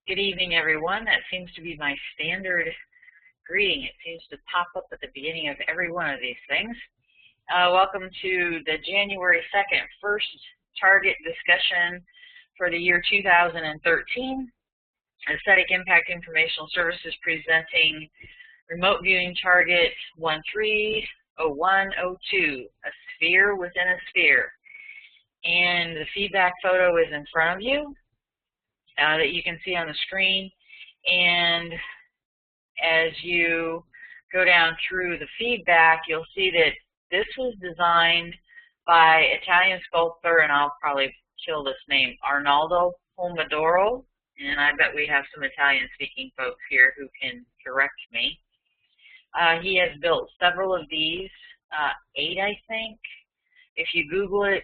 Good evening, everyone. That seems to be my standard greeting. It seems to pop up at the beginning of every one of these things. Welcome to the January 2nd first target discussion for the year 2013. Aesthetic Impact Informational Services presenting Remote Viewing Target 130102, a sphere within a sphere. And the feedback photo is in front of you. That you can see on the screen, and as you go down through the feedback, you'll see that this was designed by Italian sculptor, and I'll probably kill this name, Arnaldo Pomodoro, and I bet we have some Italian-speaking folks here who can correct me. He has built several of these, 8 I think. If you Google it,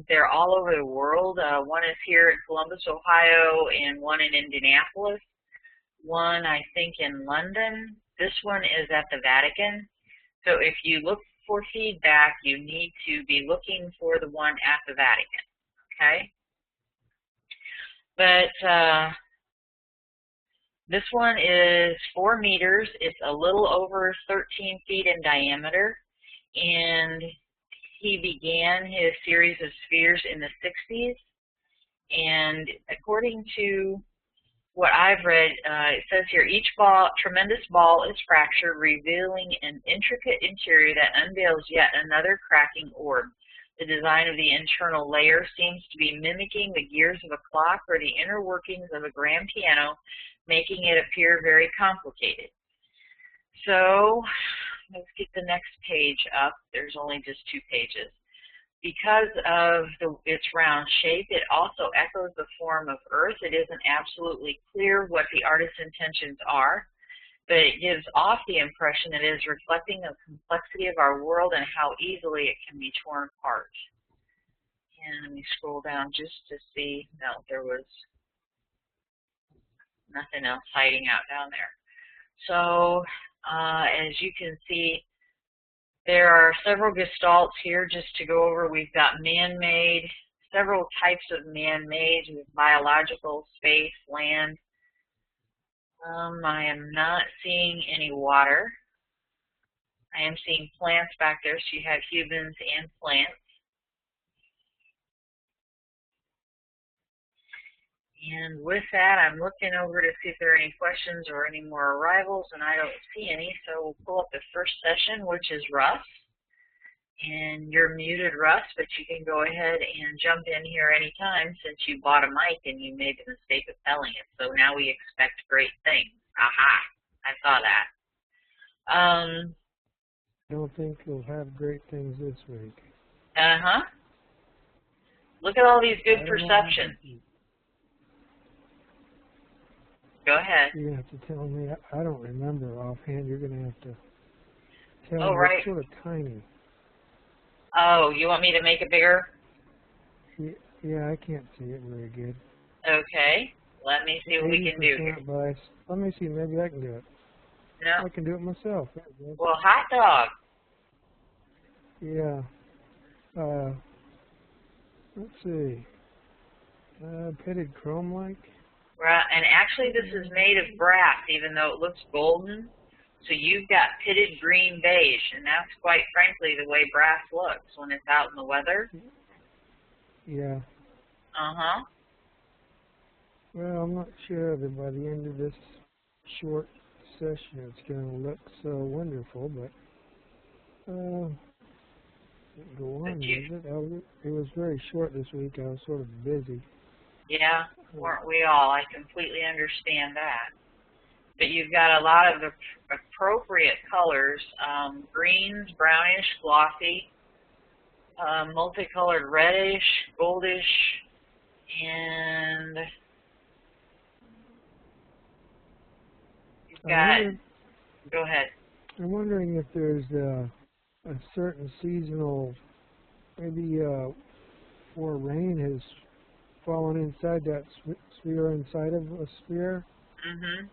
they're all over the world. One is here in Columbus, Ohio, and one in Indianapolis. One, I think, in London. This one is at the Vatican. So if you look for feedback, you need to be looking for the one at the Vatican, okay? But this one is 4 meters. It's a little over 13 feet in diameter, and he began his series of spheres in the 60s, and according to what I've read, it says here, each tremendous ball is fractured, revealing an intricate interior that unveils yet another cracking orb. The design of the internal layer seems to be mimicking the gears of a clock or the inner workings of a grand piano, making it appear very complicated. So let's get the next page up. There's only just 2 pages. Because of its round shape, it also echoes the form of Earth. It isn't absolutely clear what the artist's intentions are, but it gives off the impression that it is reflecting the complexity of our world and how easily it can be torn apart. And let me scroll down just to see. No, there was nothing else hiding out down there. So as you can see, there are several gestalts here just to go over. We've got man-made, several types of man-made, biological, space, land. I am not seeing any water. I am seeing plants back there, so you have humans and plants. And with that, I'm looking over to see if there are any questions or any more arrivals, and I don't see any, so we'll pull up the first session, which is Russ. And you're muted, Russ, but you can go ahead and jump in here anytime since you bought a mic and you made the mistake of telling it. So now we expect great things. Aha! I saw that. I don't think we'll have great things this week. Uh-huh. Look at all these good perceptions. Go ahead. You're going to have to tell me. I don't remember offhand. You're going to have to tell me. Right. It's sort of tiny. Oh, you want me to make it bigger? Yeah, I can't see it very good. Okay. Let me see what we can do here. Let me see. Maybe I can do it. No. I can do it myself. Well, hot dog. Yeah. Let's see. Pitted chrome-like. Right, and actually this is made of brass, even though it looks golden. So you've got pitted green beige, and that's quite frankly the way brass looks when it's out in the weather. Yeah. Uh-huh. Well, I'm not sure that by the end of this short session it's going to look so wonderful, but go on, it was very short this week. I was sort of busy. Yeah, weren't we all? I completely understand that. But you've got a lot of the appropriate colors, greens, brownish, glossy, multicolored reddish, goldish, and you've got, go ahead. I'm wondering if there's a certain seasonal, maybe where rain has fallen inside that sphere inside of a sphere. Mm-hmm.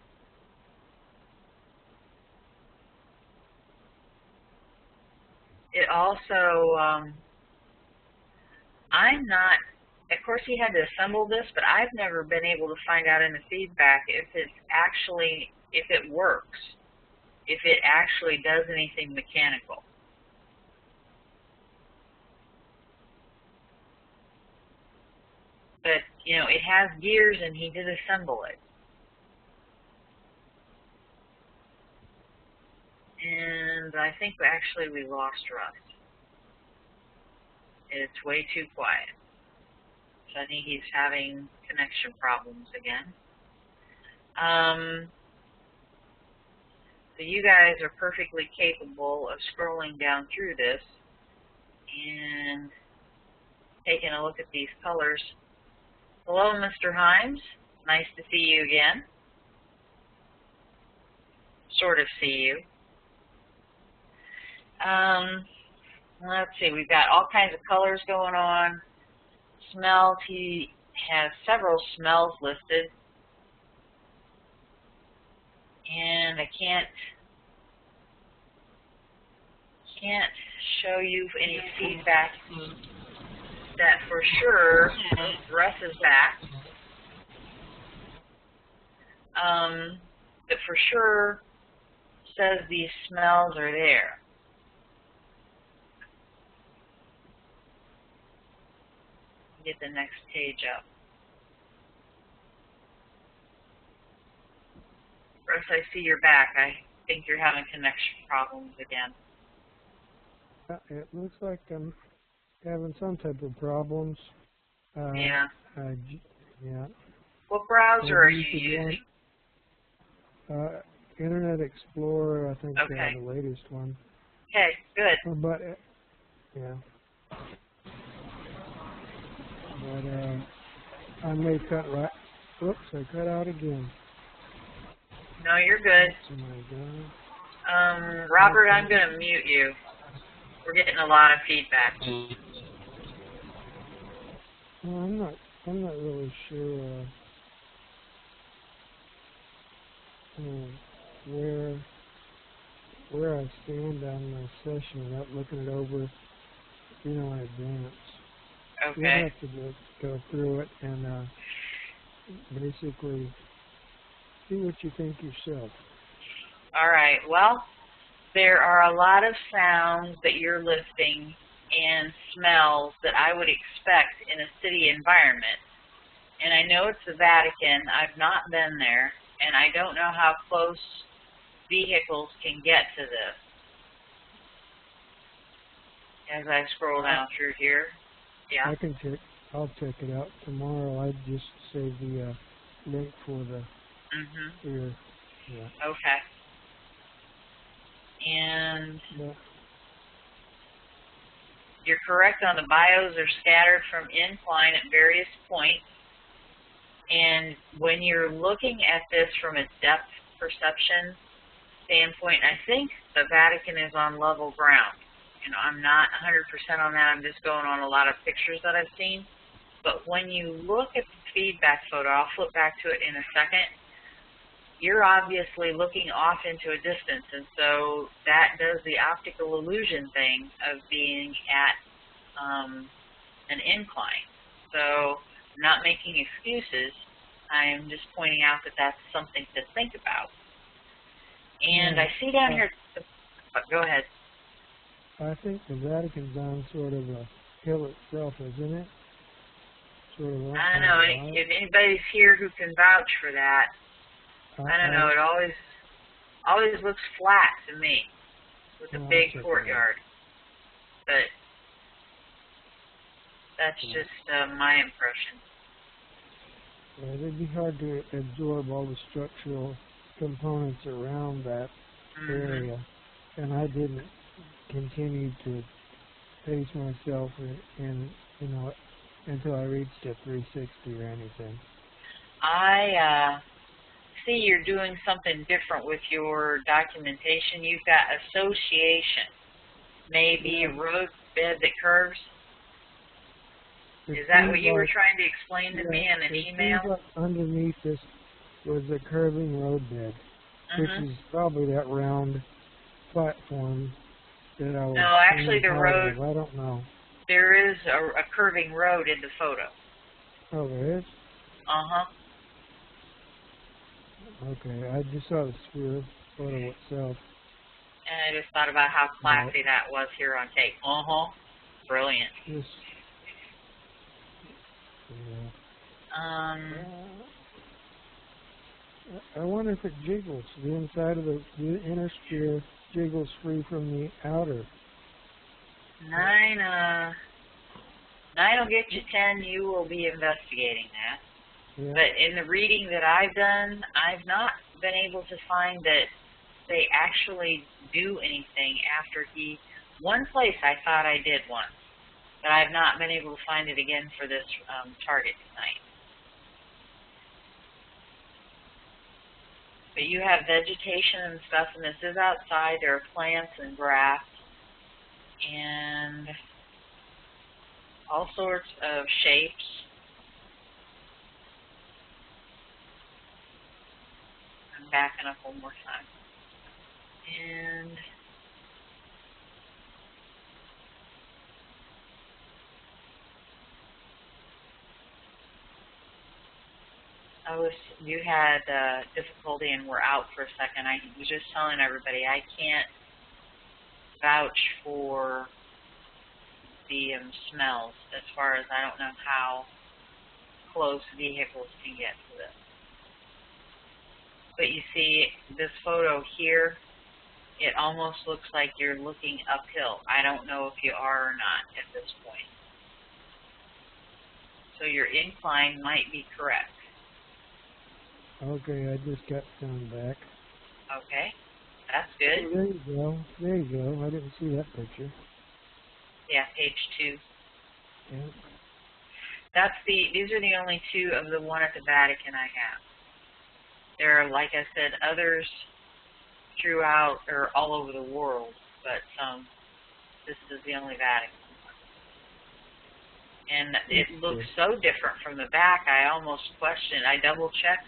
It also, I'm not of course, he had to assemble this, but I've never been able to find out in the feedback if it's actually, if it works, if it actually does anything mechanical. But, you know, it has gears and he did assemble it. And I think actually we lost Russ. It's way too quiet. So I think he's having connection problems again. So you guys are perfectly capable of scrolling down through this and taking a look at these colors. Hello, Mr. Himes. Nice to see you again. Sort of see you. Let's see, we've got all kinds of colors going on. Smells, he has several smells listed. And I can't show you any feedback that for sure Russ is back. That for sure says these smells are there. Get the next page up. Russ, I see you're back. I think you're having connection problems again. It looks like I'm having some type of problems. Yeah. Yeah. What browser are you using? Internet Explorer, I think, Okay. The latest one. Okay, good. But yeah. But I may cut right. Oops, I cut out again. No, you're good. Oh my God. Robert, I'm going to mute you. We're getting a lot of feedback. Well, I'm not really sure where I stand on the session without looking it over, in advance. Okay. You'll have to just go through it and basically see what you think yourself. All right. Well, there are a lot of sounds that you're listing and smells that I would expect in a city environment. And I know it's the Vatican. I've not been there, and I don't know how close vehicles can get to this. As I scroll down through here. Yeah. I'll check it out tomorrow. I just saved the link for the here. Yeah. Okay. And you're correct on the bios are scattered from incline at various points. And when you're looking at this from a depth perception standpoint, I think the Vatican is on level ground. I'm not 100% on that. I'm just going on a lot of pictures that I've seen. But when you look at the feedback photo, I'll flip back to it in a second, you're obviously looking off into a distance. And so that does the optical illusion thing of being at an incline. So I'm not making excuses. I am just pointing out that that's something to think about. And I see down here, go ahead. I think the Vatican's on sort of a hill itself, isn't it? Sort of. I don't know. If anybody's here who can vouch for that, I don't know. It always looks flat to me with a big courtyard. But that's just my impression. Yeah, it'd be hard to absorb all the structural components around that area, and I didn't continue to pace myself in until I reached a 360 or anything. I see you're doing something different with your documentation. You've got association, maybe a road bed that curves. Is that what you were trying to explain to me in an email? Like underneath this was a curving road bed, which is probably that round platform that I was. No, actually the road. I don't know. There is a curving road in the photo. Oh, there is? Uh-huh. Okay, I just saw the sphere photo itself. And I just thought about how classy that was here on tape. Uh-huh. Brilliant. Just, yeah. I wonder if it jiggles. The inside of the inner sphere jiggles free from the outer. 9 will get you 10. You will be investigating that. Yeah. But in the reading that I've done, I've not been able to find that they actually do anything after he... One place I thought I did once, but I've not been able to find it again for this target tonight. But you have vegetation and stuff, and this is outside. There are plants and grass and all sorts of shapes. I'm backing up one more time. And you had difficulty and were out for a second. I was just telling everybody I can't vouch for the smells as far as I don't know how close vehicles can get to this. But you see this photo here, it almost looks like you're looking uphill. I don't know if you are or not at this point. So your incline might be correct. Okay, I just got sound back. Okay, that's good. Oh, there you go. There you go. I didn't see that picture. Yeah, page 2. Yeah. These are the only 2 of the one at the Vatican I have. There are, like I said, others throughout or all over the world, but this is the only Vatican one. And it looks so different from the back, I almost questioned. I double-checked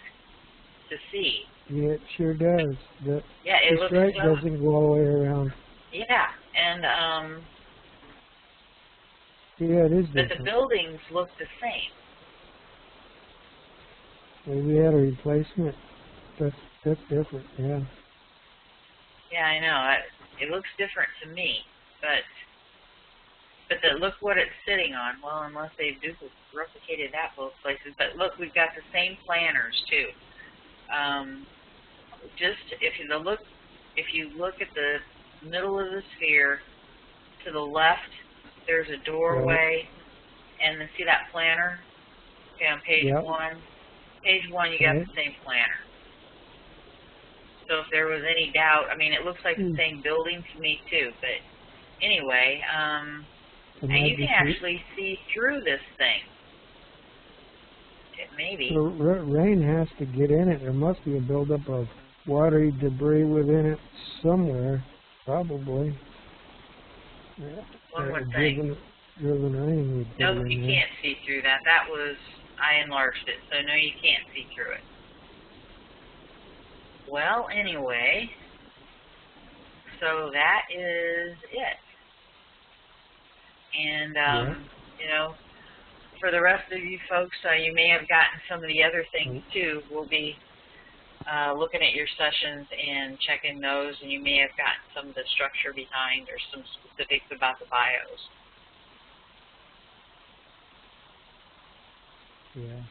to see. Yeah, it sure does. The looks stripe doesn't go all the way around. Yeah, and yeah, it is different. but the buildings look the same. Maybe we had a replacement. That's different, yeah. Yeah, I know. It looks different to me, but look what it's sitting on. Well, unless they've replicated that both places. But look, we've got the same planners too. Just if you look at the middle of the sphere, to the left, there's a doorway, and then see that planner? Okay, on page 1. Page 1, you got the same planner. So if there was any doubt, I mean, it looks like the same building to me too. But anyway, and you can actually see through this thing. Maybe. So rain has to get in it. There must be a buildup of watery debris within it somewhere, probably. One would think. Driven rain would No, you can't see through that. I enlarged it, so no, you can't see through it. Well, anyway, so that is it. And, you know, for the rest of you folks, you may have gotten some of the other things too. We'll be looking at your sessions and checking those, and you may have gotten some of the structure behind or some specifics about the bios. Yeah.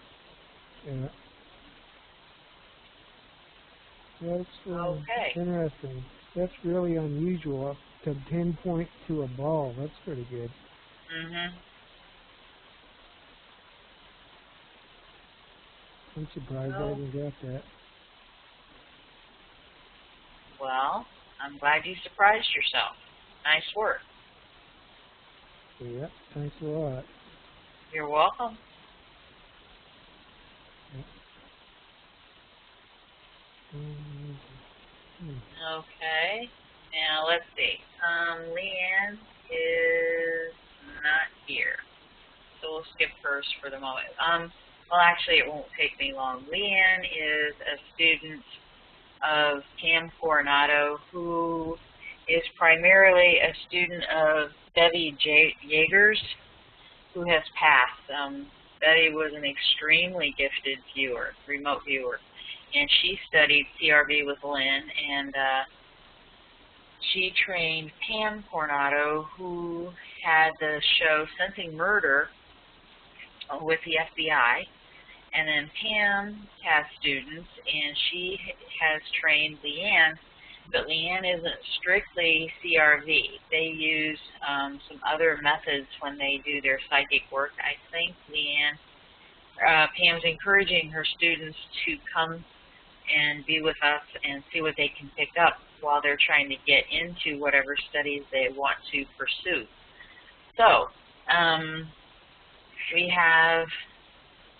That's interesting. That's really unusual to pinpoint to a ball. That's pretty good. I'm surprised I didn't get that. Well, I'm glad you surprised yourself. Nice work. Yeah, thanks a lot. You're welcome. Okay. Now, let's see. Leanne is not here. So we'll skip hers for the moment. Well, actually, it won't take me long. Leanne is a student of Cam Coronado, who is primarily a student of Debbie Yeagers, who has passed. Betty was an extremely gifted viewer, remote viewer, and she studied CRV with Lynn, and she trained Pam Coronado, who had the show Sensing Murder with the FBI. And then Pam has students, and she has trained Leanne, but Leanne isn't strictly CRV. They use some other methods when they do their psychic work. I think Pam's encouraging her students to come and be with us and see what they can pick up while they're trying to get into whatever studies they want to pursue. So, we have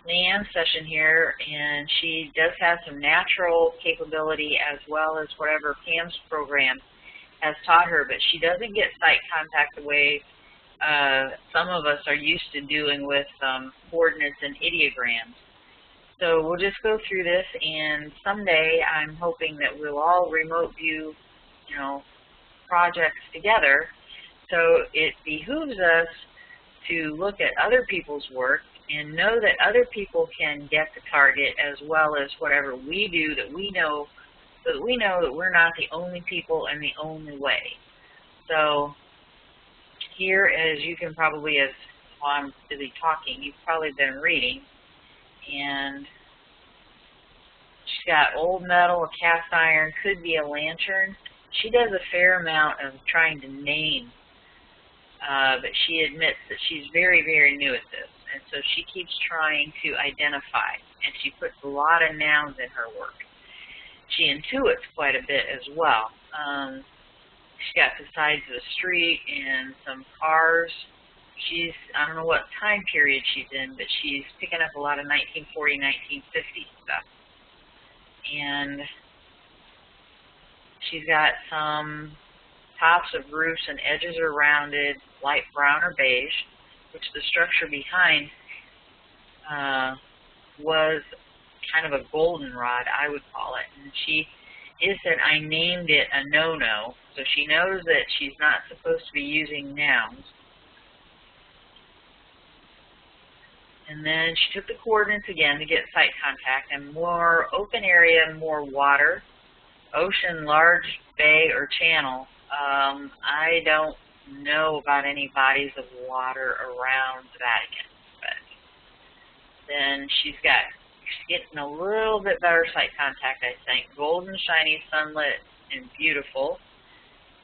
Leanne's session here, and she does have some natural capability as well as whatever Pam's program has taught her, but she doesn't get sight contact the way some of us are used to doing with coordinates and ideograms. So we'll just go through this, and someday I'm hoping that we'll all remote view, projects together. So it behooves us to look at other people's work and know that other people can get the target as well as whatever we do, that we know, so that we know that we're not the only people and the only way. So here, as you can probably, while I'm busy talking, you've probably been reading, and she's got old metal, a cast iron, could be a lantern. She does a fair amount of trying to name, but she admits that she's very, very new at this. And so she keeps trying to identify, and she puts a lot of nouns in her work. She intuits quite a bit as well. She's got the sides of the street and some cars. I don't know what time period she's in, but she's picking up a lot of 1940, 1950 stuff. And she's got some tops of roofs and edges are rounded, light brown or beige, which the structure behind was kind of a goldenrod, I would call it. And she said, I named it a no-no, so she knows that she's not supposed to be using nouns. And then she took the coordinates again to get sight contact, and more open area, more water, ocean, large bay or channel. I don't know about any bodies of water around the Vatican, but then she's getting a little bit better sight contact, I think. Golden, shiny, sunlit, and beautiful.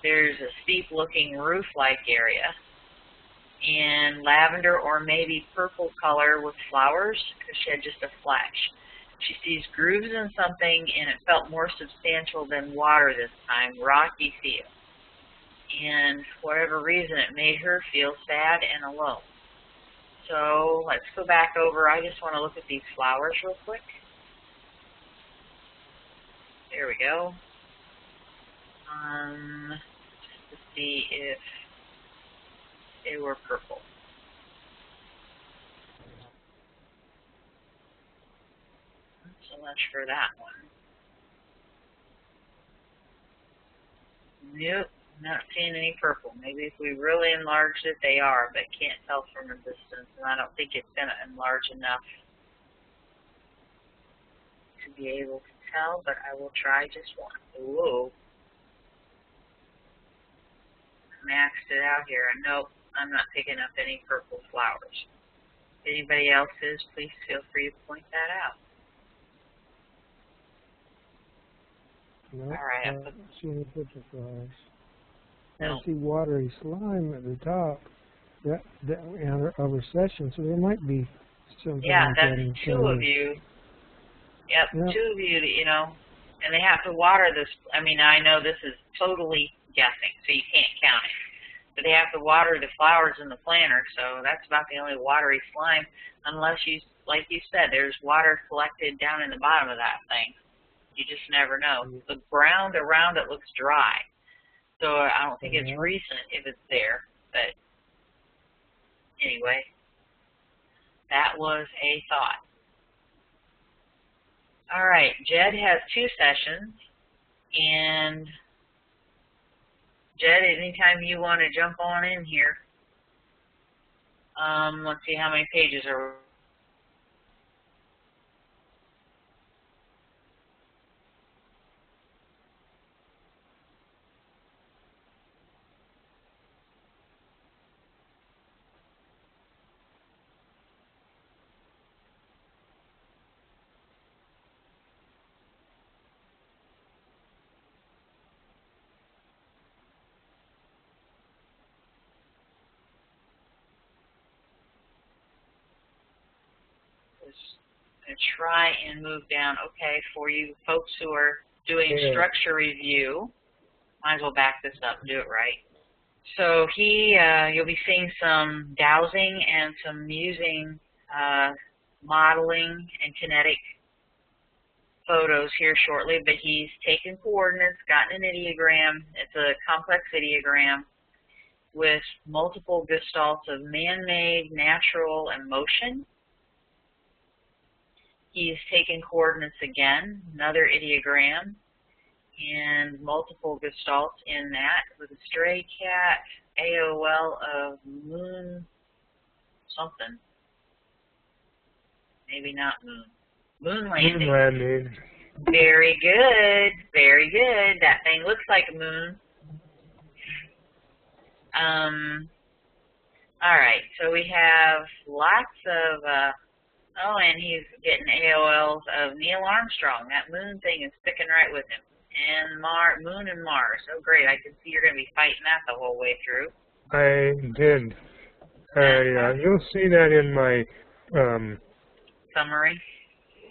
There's a steep-looking roof-like area, and lavender or maybe purple color with flowers, because she had just a flash. She sees grooves in something, and it felt more substantial than water this time, rocky feel. And for whatever reason, it made her feel sad and alone. So let's go back over. I just want to look at these flowers real quick. There we go. Just to see if they were purple. Not so much for that one. Nope. Not seeing any purple. Maybe if we really enlarged it, they are, but can't tell from a distance, and I don't think it's going to enlarge enough to be able to tell, but I will try just one. Whoa. Maxed it out here. Nope, I'm not picking up any purple flowers. If anybody else is, please feel free to point that out. No, all right. I don't see any purple flowers. No. I see watery slime at the top of a session, so there might be something like that. Yeah, that's two of you. Yep, two of you, and they have to water this. I mean, I know this is totally guessing, so you can't count it. But they have to water the flowers in the planter, so that's about the only watery slime, unless like you said, there's water collected down in the bottom of that thing. You just never know. The ground around it looks dry. So I don't think it's recent if it's there, but anyway, that was a thought. All right, Jed has 2 sessions, and Jed, anytime you want to jump on in here, let's see how many pages are going to try and move down. Okay, for you folks who are doing structure review, might as well back this up and do it right. So you'll be seeing some dowsing and some musing, modeling and kinetic photos here shortly, but he's taken coordinates, gotten an ideogram. It's a complex ideogram with multiple gestalts of man-made, natural, and motion. He's taken coordinates again, another ideogram, and multiple gestalts in that with a stray cat, AOL of moon something. Maybe not moon. Moon landing. Moon landing. Very good. Very good. That thing looks like a moon. All right. So we have lots of, oh, and he's getting AOLs of Neil Armstrong. That moon thing is sticking right with him. And Moon and Mars. Oh, great. I can see you're going to be fighting that the whole way through. I did. You'll see that in my... summary?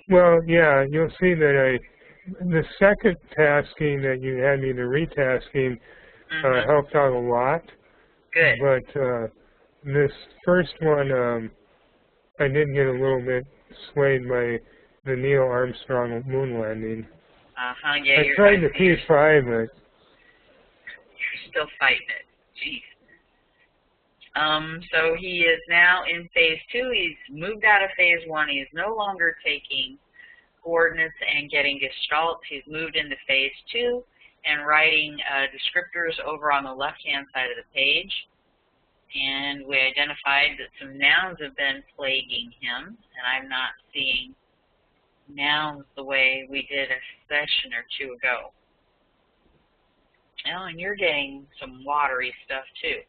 Well, yeah, you'll see that the second tasking that you had me, the retasking, helped out a lot. Good. But this first one, I did get a little bit swayed by the Neil Armstrong moon landing. Yeah, I tried the P5, but... You're still fighting it. Jeez. So he is now in phase 2. He's moved out of phase 1. He is no longer taking coordinates and getting gestalts. He's moved into phase 2 and writing descriptors over on the left-hand side of the page. And we identified that some nouns have been plaguing him, and I'm not seeing nouns the way we did a session or two ago. Oh, and you're getting some watery stuff too.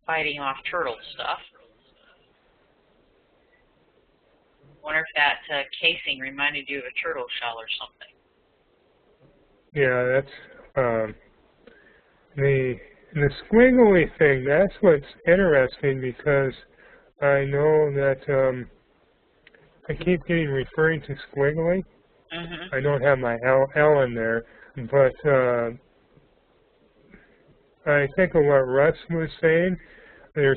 Fighting off turtle stuff. Wonder if that casing reminded you of a turtle shell or something. Yeah, that's the squiggly thing. That's what's interesting, because I know that I keep getting referring to squiggly. I don't have my L in there, but I think of what Russ was saying. There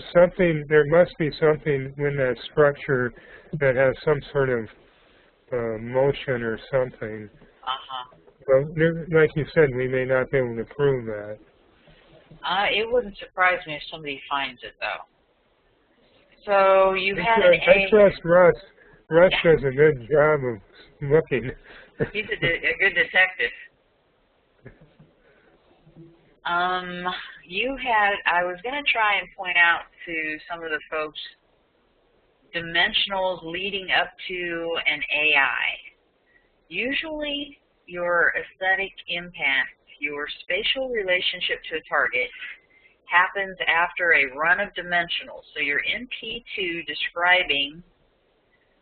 must be something in that structure that has some sort of motion or something. Well, like you said, we may not be able to prove that. It wouldn't surprise me if somebody finds it, though. So you had an A. I trust Russ. Russ does a good job of looking. He's a good detective. I was going to try and point out to some of the folks dimensionals leading up to an AI. Usually your aesthetic impact, your spatial relationship to a target, happens after a run of dimensionals. So you're in P2 describing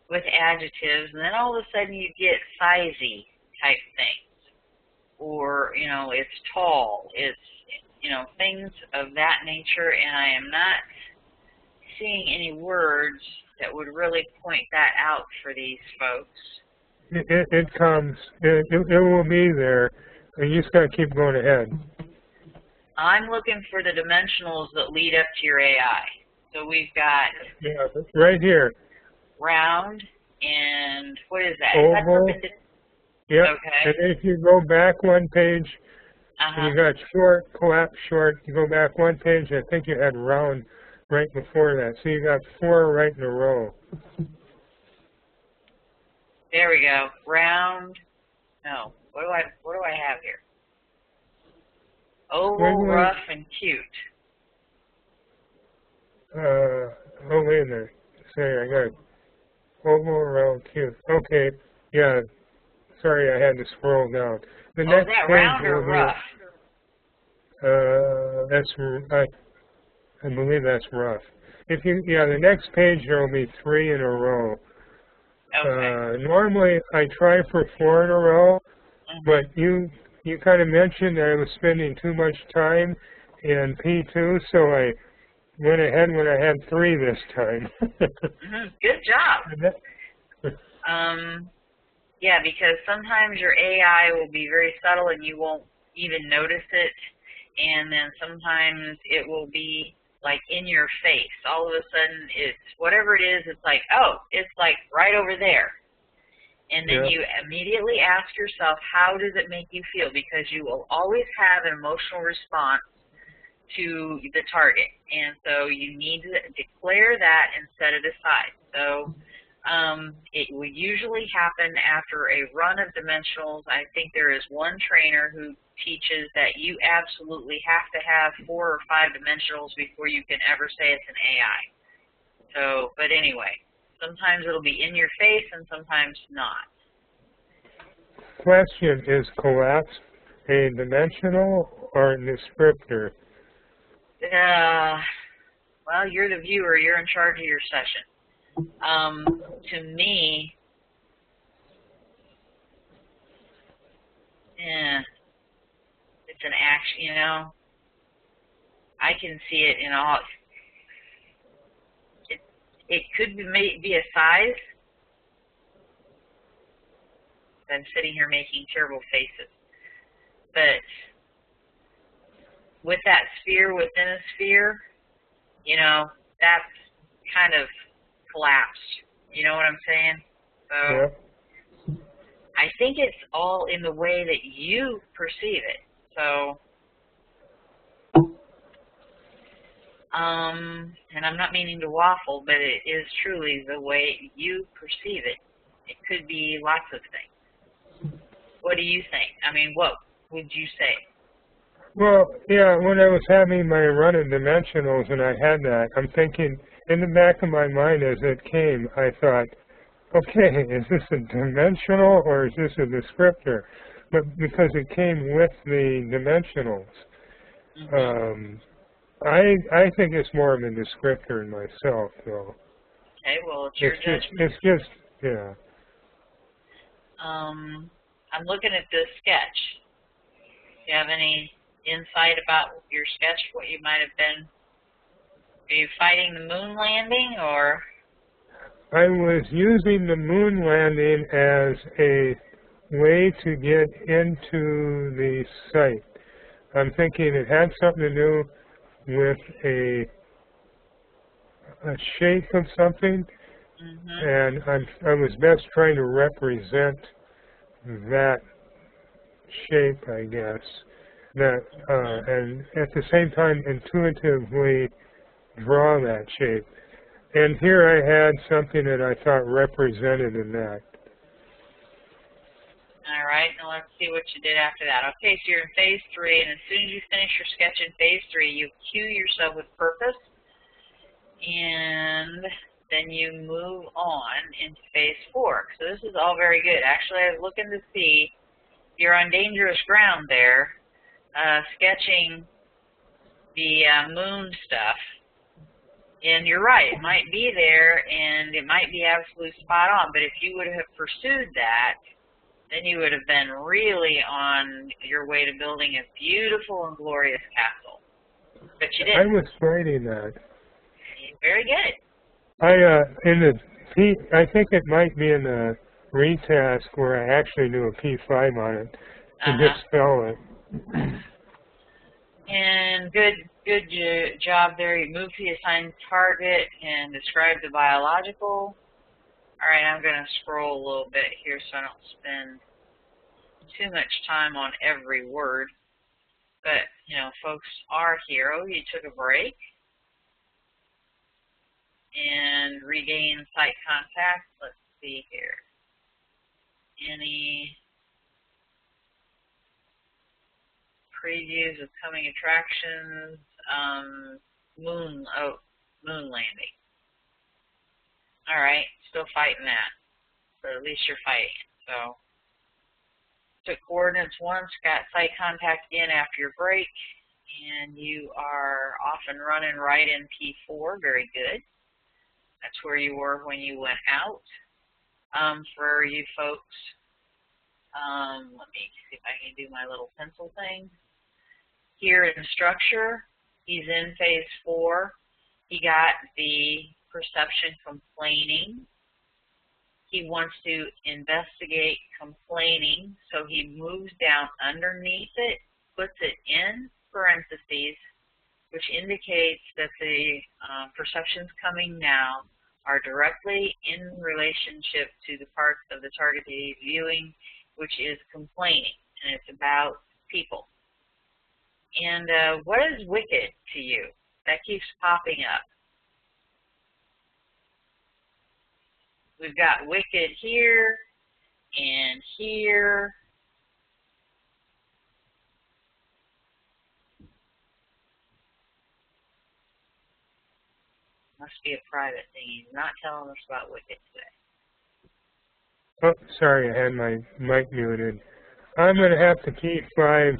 with adjectives, and then all of a sudden you get sizey type things. Or, you know, it's tall, it's, you know, things of that nature, and I am not seeing any words that would really point that out for these folks. It comes. It will be there. You just got to keep going ahead. I'm looking for the dimensionals that lead up to your AI. So we've got right here. Round and what is that? Oval. Yep. Okay. And if you go back one page, you got short, collapse, short. You go back one page, I think you had round right before that. So you got 4 right in a row. There we go. Round. No. What do I have here? Oval, rough, and cute. Oh, wait a minute. Sorry, I got oval, round, cute. Okay. Yeah. Sorry, I had to scroll down. The next that page round or rough? I believe that's rough. The next page there will be 3 in a row. Okay. Normally I try for 4 in a row, but you kind of mentioned that I was spending too much time in P2, so went ahead when I had 3 this time. Good job. Yeah, because sometimes your AI will be very subtle and you won't even notice it, and then sometimes it will be like in your face. All of a sudden, it's whatever it is, it's like, oh, it's like right over there. And then you immediately ask yourself, how does it make you feel? Because you will always have an emotional response to the target. And so you need to declare that and set it aside. So it will usually happen after a run of dimensionals. I think there is one trainer who teaches that you absolutely have to have 4 or 5 dimensionals before you can ever say it's an AI. So, but anyway, sometimes it'll be in your face and sometimes not. Question, is collapse a dimensional or a descriptor? Well, you're the viewer. You're in charge of your session. To me, it's an action, you know. I can see it in all. It could be a size. I'm sitting here making terrible faces. But with that sphere within a sphere, you know, that's kind of collapsed. You know what I'm saying? So I think it's all in the way that you perceive it. So, and I'm not meaning to waffle, but it is truly the way you perceive it. It could be lots of things. What do you think? I mean, what would you say? Well, yeah, when I was having my run of dimensionals and I had that, I'm thinking, in the back of my mind as it came, I thought, okay, is this a dimensional or is this a descriptor? But because it came with the dimensionals, I think it's more of a descriptor in myself, though. Okay, well, it's your judgment. It's just, yeah. I'm looking at this sketch. Do you have any insight about your sketch, what you might have been? Are you fighting the moon landing, or? I was using the moon landing as a way to get into the site. I'm thinking it had something to do with a shape of something, and I was best trying to represent that shape, I guess. That and at the same time intuitively draw that shape. And here I had something that I thought represented in that. All right, now let's see what you did after that. Okay, so you're in phase 3, and as soon as you finish your sketch in phase 3, you cue yourself with purpose, and then you move on into phase 4. So this is all very good. Actually, I was looking to see you're on dangerous ground there, sketching the moon stuff. And you're right, it might be there, and it might be absolutely spot on, but if you would have pursued that, then you would have been really on your way to building a beautiful and glorious castle. But you didn't. I was writing that. Very good. I think it might be in the retask where I actually do a P5 on it to just spell it. And good job there. You move to the assigned target and describe the biological. All right, I'm going to scroll a little bit here so I don't spend too much time on every word. But, you know, folks are here. Oh, you took a break. And regain site contact. Let's see here. Any previews of coming attractions? Moon landing. All right, still fighting that, but at least you're fighting it. So, took coordinates once, got site contact again after your break, and you are off and running right in P4. Very good. That's where you were when you went out. For you folks, let me see if I can do my little pencil thing. Here in structure, he's in phase 4. He got the perception complaining. He wants to investigate complaining, so he moves down underneath it, puts it in parentheses, which indicates that the perceptions coming now are directly in relationship to the parts of the target that he's viewing, which is complaining, and it's about people. And what is wicked to you? That keeps popping up. We've got wicked here and here. Must be a private thing. He's not telling us about wicked today. Oh, sorry, I had my mic muted. I'm going to have to keep 5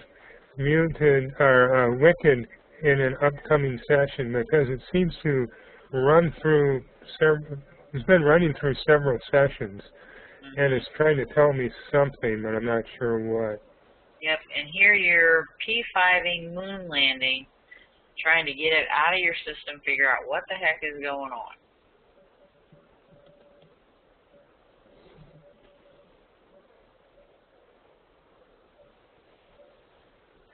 muted or wicked in an upcoming session because it seems to run through several. It's been running through several sessions, and it's trying to tell me something, but I'm not sure what. Yep, and here you're P5ing moon landing, trying to get it out of your system, figure out what the heck is going on.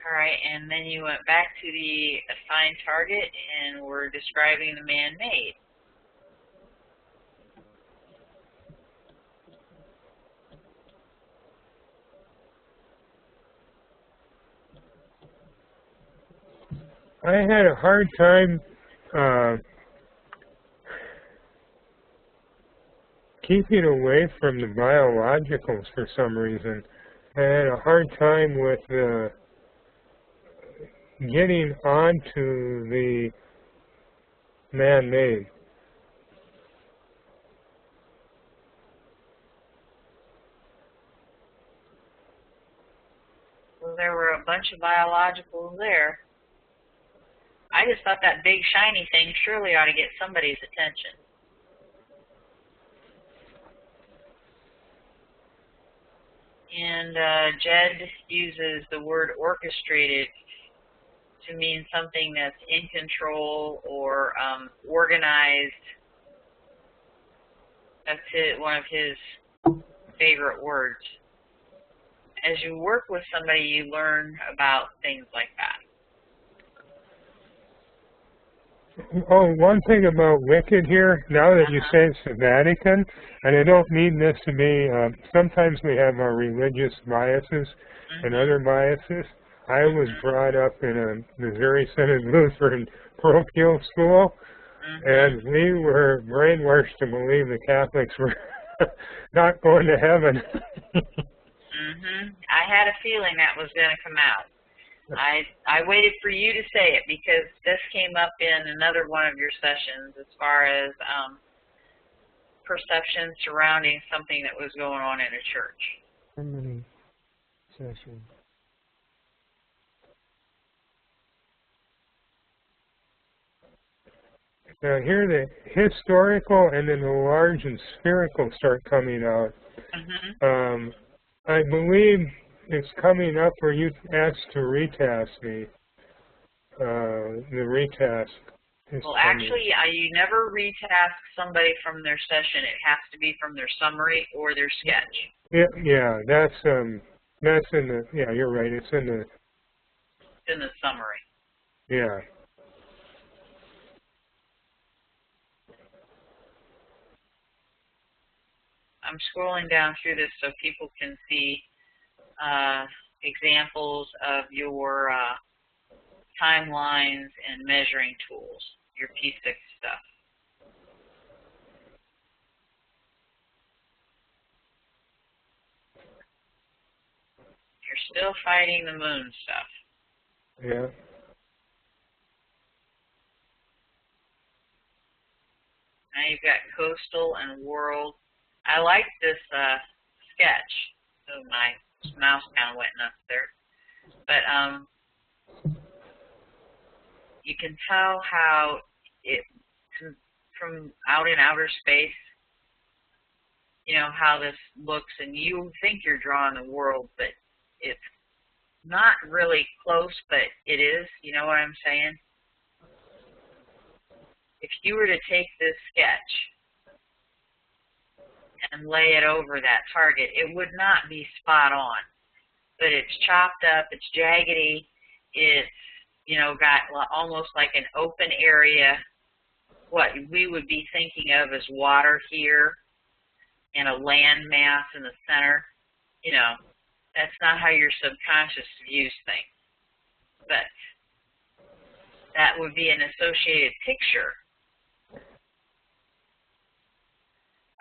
All right, and then you went back to the assigned target, and we're describing the man-made. I had a hard time keeping away from the biologicals for some reason. I had a hard time with getting onto the man-made. Well, there were a bunch of biologicals there. I just thought that big shiny thing surely ought to get somebody's attention. And Jed uses the word orchestrated to mean something that's in control or organized. That's one of his favorite words. As you work with somebody, you learn about things like that. Oh, one thing about wicked here, now that you say it's the Vatican, and I don't mean this to be, sometimes we have our religious biases and other biases. I was brought up in a Missouri Synod Lutheran parochial school, and we were brainwashed to believe the Catholics were not going to heaven. I had a feeling that was going to come out. I waited for you to say it because this came up in another one of your sessions as far as perception surrounding something that was going on in a church. Harmony session. Now here the historical and then the large and spherical start coming out. I believe it's coming up where you asked to retask me. The retask. Well, actually, you never retask somebody from their session. It has to be from their summary or their sketch. Yeah, that's in the. Yeah, you're right. It's in the. It's in the summary. Yeah. I'm scrolling down through this so people can see examples of your timelines and measuring tools, your P6 stuff. You're still fighting the moon stuff. Yeah. Now you've got coastal and world. I like this sketch. So my mouse kind of went nuts there. But you can tell how it, from out in outer space, you know, how this looks, and you think you're drawing the world, but it's not really close, but it is. You know what I'm saying? if you were to take this sketch and lay it over that target, it would not be spot on. But it's chopped up, it's jaggedy, it's, you know, got almost like an open area, what we would be thinking of as water here, and a land mass in the center. You know, that's not how your subconscious views things. But that would be an associated picture.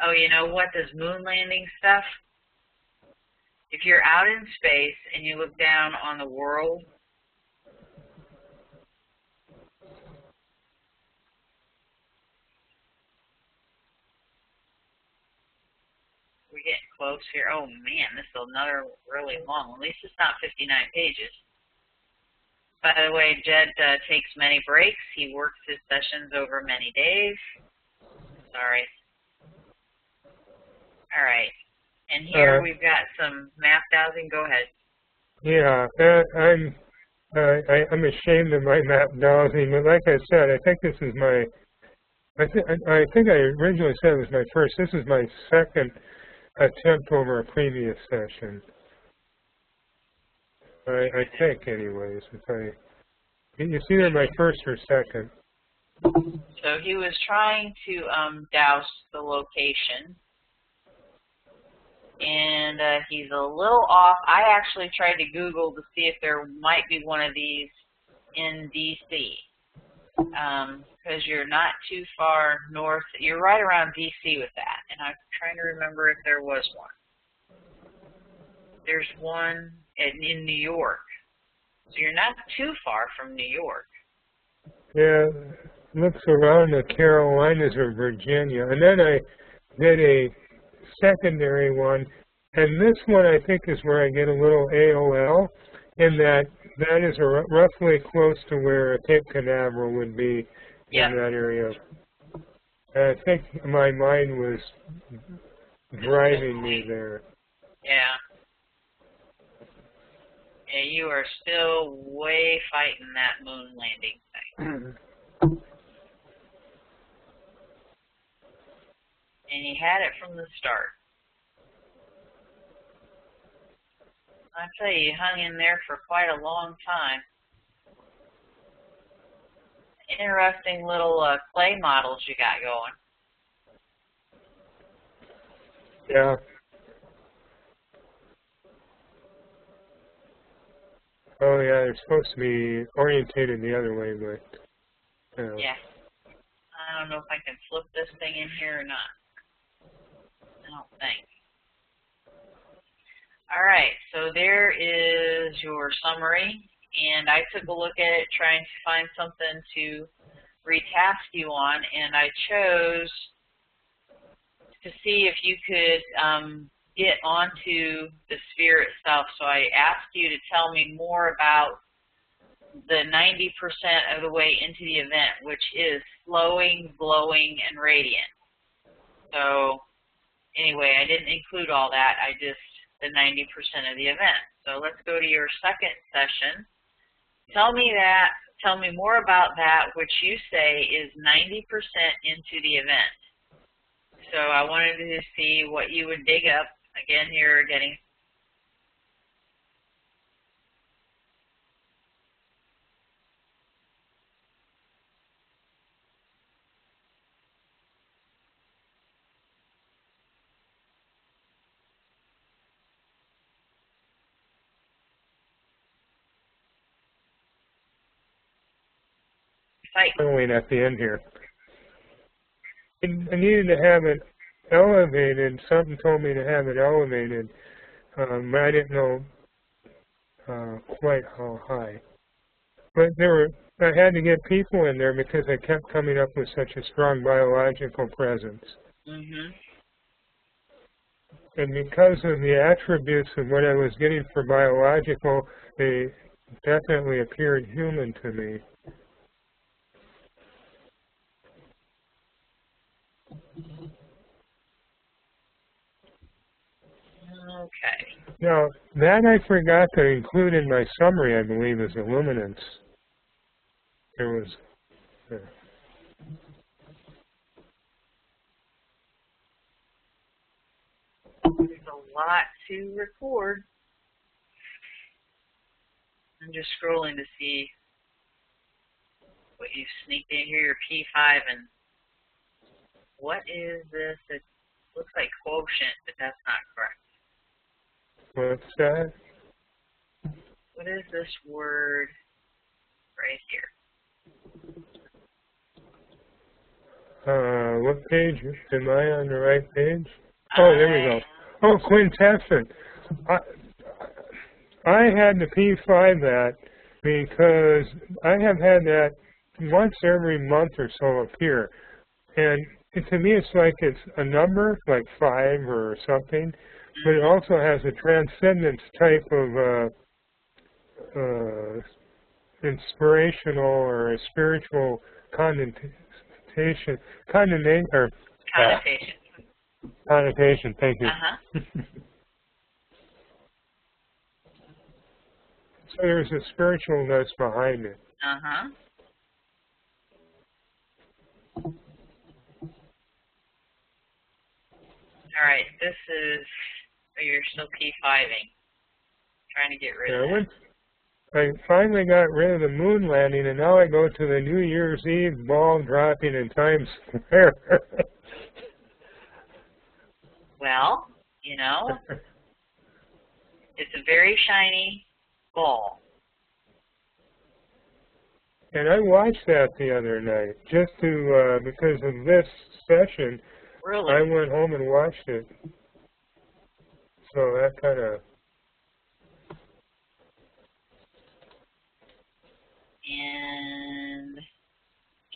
Oh, you know what, this moon landing stuff? If you're out in space and you look down on the world, we're getting close here. Oh man, this is another really long one. At least it's not 59 pages. By the way, Jed takes many breaks. He works his sessions over many days. Sorry. All right. And here we've got some map dowsing. Go ahead. Yeah, I'm ashamed of my map dowsing, but like I said, I think this is my, I think I originally said it was my first. This is my second attempt over a previous session. I think, anyways. It's either my first or second. So he was trying to douse the location, and he's a little off. I actually tried to Google to see if there might be one of these in D.C. Because you're not too far north. You're right around D.C. with that, and I'm trying to remember if there was one. There's one in New York. So you're not too far from New York. Yeah, looks around the Carolinas or Virginia. And then I did a secondary one. And this one I think is where I get a little AOL, in that is roughly close to where Cape Canaveral would be in that area. And I think my mind was driving me there. Yeah. Yeah, you are still way fighting that moon landing thing. And you had it from the start. I tell you, you hung in there for quite a long time. Interesting little clay models you got going. Yeah. Oh yeah, they're supposed to be orientated the other way, but yeah. I don't know if I can flip this thing in here or not. I don't think. All right, so there is your summary, and I took a look at it trying to find something to retask you on, and I chose to see if you could get onto the sphere itself. So I asked you to tell me more about the 90% of the way into the event, which is flowing, glowing, and radiant. So anyway, I didn't include all that. I just the 90% of the event. So let's go to your second session. Tell me more about that, which you say is 90% into the event. So I wanted to see what you would dig up. Again, you're getting at the end here. I needed to have it elevated. Something told me to have it elevated. I didn't know quite how high. But I had to get people in there because I kept coming up with such a strong biological presence. Mm-hmm. And because of the attributes of what I was getting for biological, they definitely appeared human to me. Okay. Now, that I forgot to include in my summary, I believe, is the luminance. There was... There's a lot to record. I'm just scrolling to see what you sneaked in here, your P5, and what is this? It looks like quotient, but that's not correct. What's that? What is this word right here? What page? Am I on the right page? Oh, there we go. Oh, quintessent. I had the P5 that because I have had that once every month or so appear. And to me, it's like it's a number, like 5 or something, but it also has a transcendence type of inspirational or a spiritual connotation. Connotation, thank you. So there's a spiritualness behind it. All right, this is, oh, you're still P5ing. Trying to get rid of that. I finally got rid of the moon landing, and now I go to the New Year's Eve ball dropping in Times Square. Well, you know, it's a very shiny ball. And I watched that the other night, just to, because of this session. Really? I went home and watched it. So that kind of... And,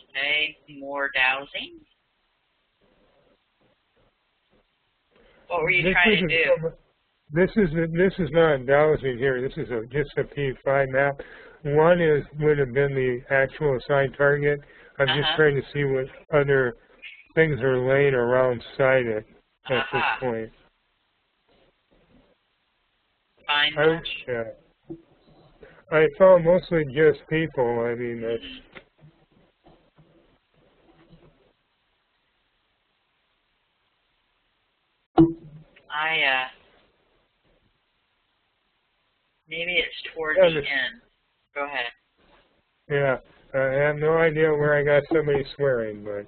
okay, more dowsing. What were you trying to do? This is not dowsing here. This is just a P5 map. One would have been the actual assigned target. I'm just trying to see what other things are laying around side it at this point. Fine much? I found mostly just people. I mean, that's... maybe it's toward the end. Go ahead. Yeah, I have no idea where I got somebody swearing, but...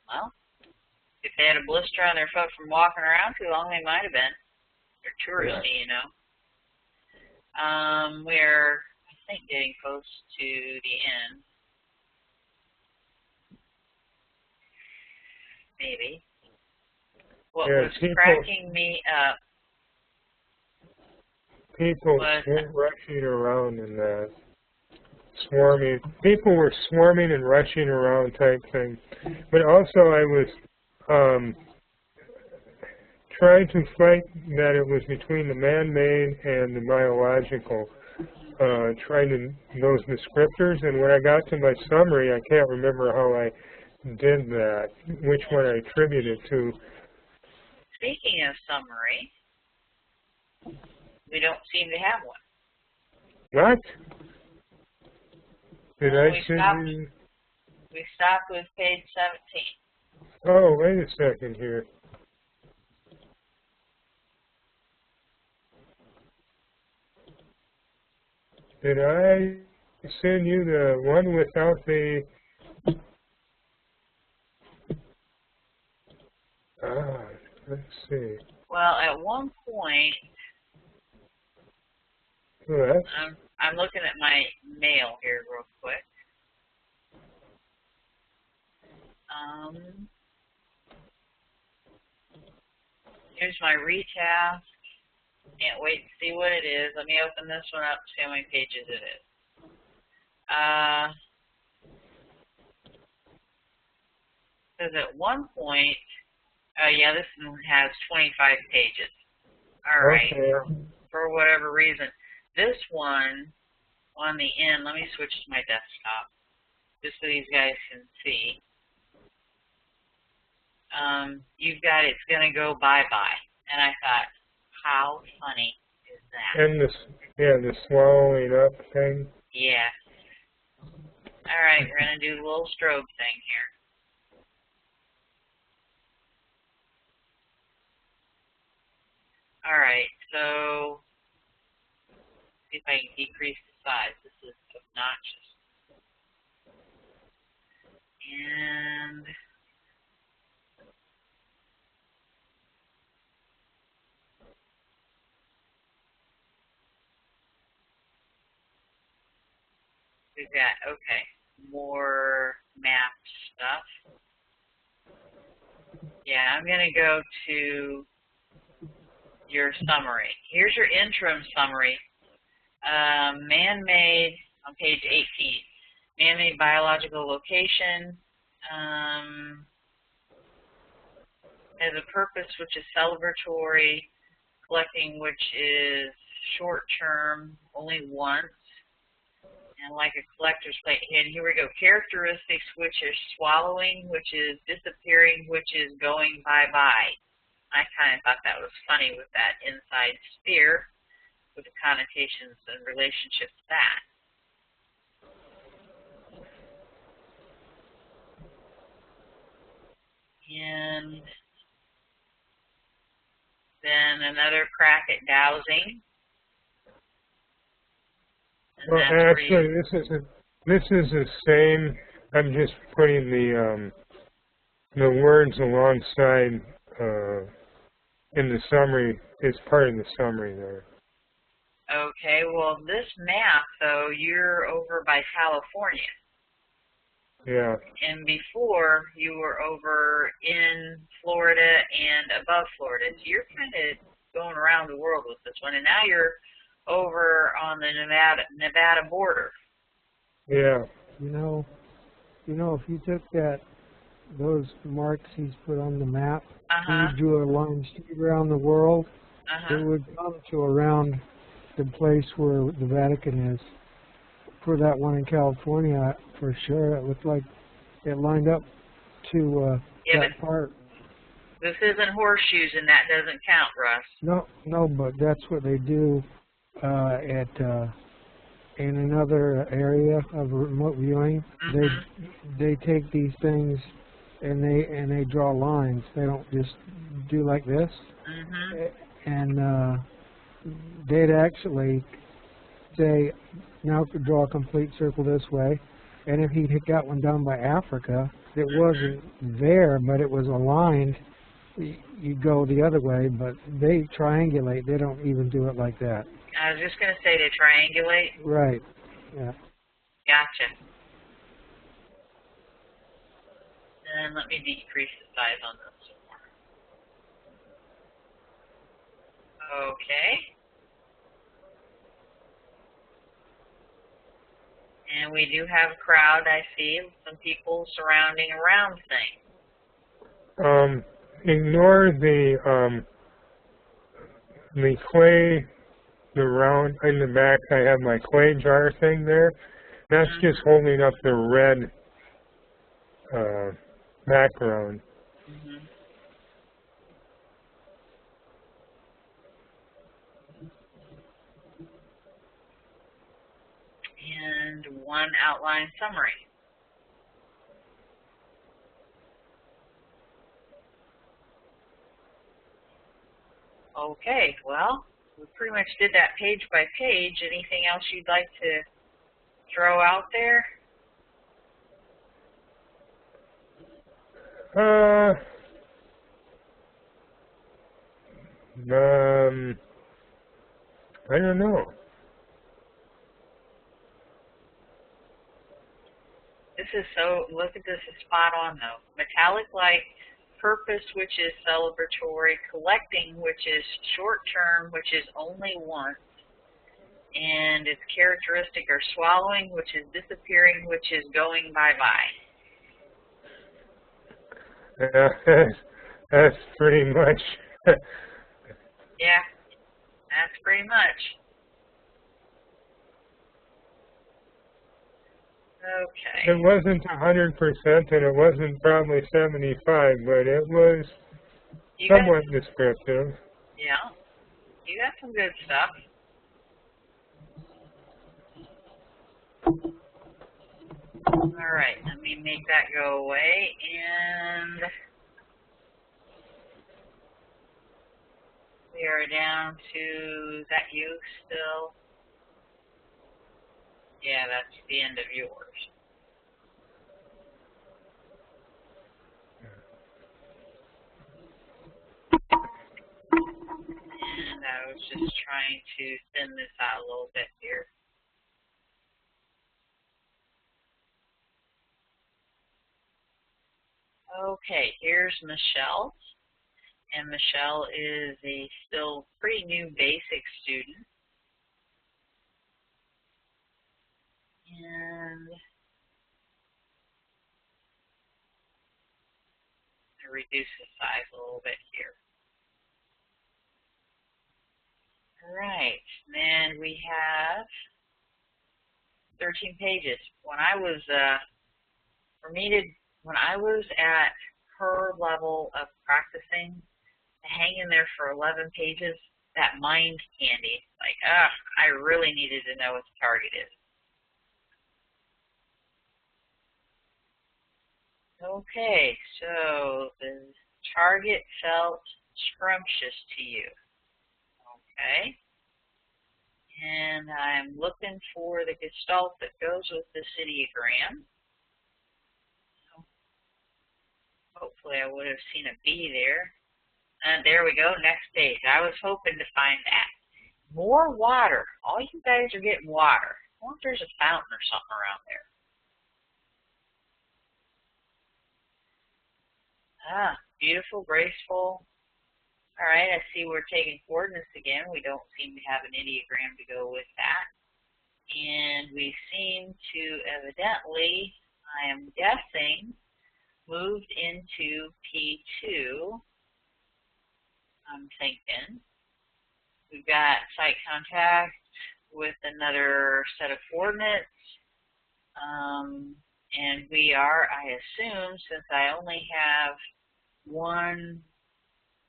Well, if they had a blister on their foot from walking around too long, they might have been. They're touristy, you know. We're, I think, getting close to the end. Maybe. What was cracking me up, people rushing around and swarming. People were swarming and rushing around type thing. But also I was trying to fight that it was between the man-made and the biological, trying to those descriptors. And when I got to my summary, I can't remember how I did that, which one I attributed to. Speaking of summary, we don't seem to have one. What? Did I send you? We stopped with page 17. Oh, wait a second here. Did I send you the one without the... let's see. Well, at one point, I'm looking at my mail here real quick. Here's my retask. Can't wait to see what it is. Let me open this one up, see how many pages it is. Because at one point, yeah, this one has 25 pages. All right. Okay. For whatever reason. This one, on the end, let me switch to my desktop, just so these guys can see. You've got it's going to go bye-bye. And I thought, how funny is that? And the swallowing up thing? Yeah. All right, we're going to do the little strobe thing here. All right, so see if I can decrease the size. This is obnoxious. And we've got, okay, more map stuff. Yeah, I'm going to go to your summary. Here's your interim summary. Man-made, on page 18, man-made biological location has a purpose which is celebratory, collecting which is short-term, only once, and like a collector's plate. And here we go, characteristics which is swallowing, which is disappearing, which is going bye-bye. I kind of thought that was funny with that inside sphere, with the connotations and relationship to that. And then another crack at dowsing. And Well, actually, this is the same. I'm just putting the words alongside in the summary. It's part of the summary there. Okay, well, this map, though, you're over by California. Yeah. And before, you were over in Florida and above Florida. So you're kind of going around the world with this one. And now you're over on the Nevada border. Yeah. You know, if you took those marks he's put on the map, and you drew a line straight around the world, it would come to around the place where the Vatican is. For that one in California, for sure, it looked like it lined up to that part. This isn't horseshoes, and that doesn't count, Russ. No, but that's what they do in another area of remote viewing. They take these things and they draw lines. They don't just do like this. And they'd actually say, now could draw a complete circle this way. And if he got one done by Africa, it wasn't there, but it was aligned, you go the other way, but they triangulate. They don't even do it like that. I was just going to say they triangulate. Right, yeah. Gotcha. And let me decrease the size on this more. Okay. And we do have a crowd, I see, some people surrounding around things. Ignore the clay, the round in the back. I have my clay jar thing there. That's just holding up the red background. And one outline summary. Okay, well, we pretty much did that page by page. Anything else you'd like to throw out there? I don't know. This is so, look at this, is spot on though. Metallic light, purpose, which is celebratory, collecting, which is short term, which is only once, and its characteristic are swallowing, which is disappearing, which is going bye-bye. That's pretty much. Yeah, that's pretty much. Okay. It wasn't 100%, and it wasn't probably 75, but it was somewhat descriptive. Yeah, you got some good stuff. All right, let me make that go away, and We are down to, is that you still? Yeah, that's the end of yours. And I was just trying to thin this out a little bit here. Okay, here's Michelle. And Michelle is a still pretty new basic student. And I reduce the size a little bit here. All right, and we have 13 pages. When I was when I was at her level of practicing, to hang in there for 11 pages, that mind candy, like, I really needed to know what the target is. Okay, so the target felt scrumptious to you. Okay. And I'm looking for the gestalt that goes with this ideogram. So hopefully I would have seen a B there. And there we go, next page. I was hoping to find that. More water. All you guys are getting water. I wonder if there's a fountain or something around there. Ah, beautiful, graceful. All right, I see we're taking coordinates again. We don't seem to have an ideogram to go with that. And we seem to evidently, I am guessing, moved into P2. I'm thinking. We've got site contact with another set of coordinates. And we are, I assume, since I only have one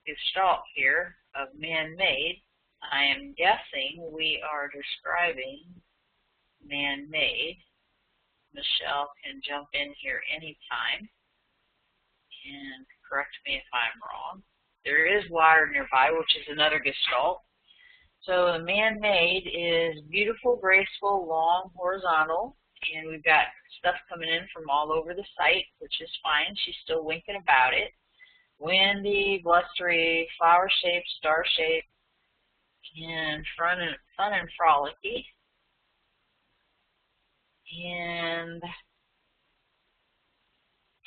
gestalt here of man-made, I am guessing we are describing man-made. Michelle can jump in here anytime and correct me if I'm wrong. There is water nearby, which is another gestalt. So the man-made is beautiful, graceful, long, horizontal, and we've got stuff coming in from all over the site, which is fine. She's still winking about it. Windy, blustery, flower shaped, star shaped, and fun and frolicky. And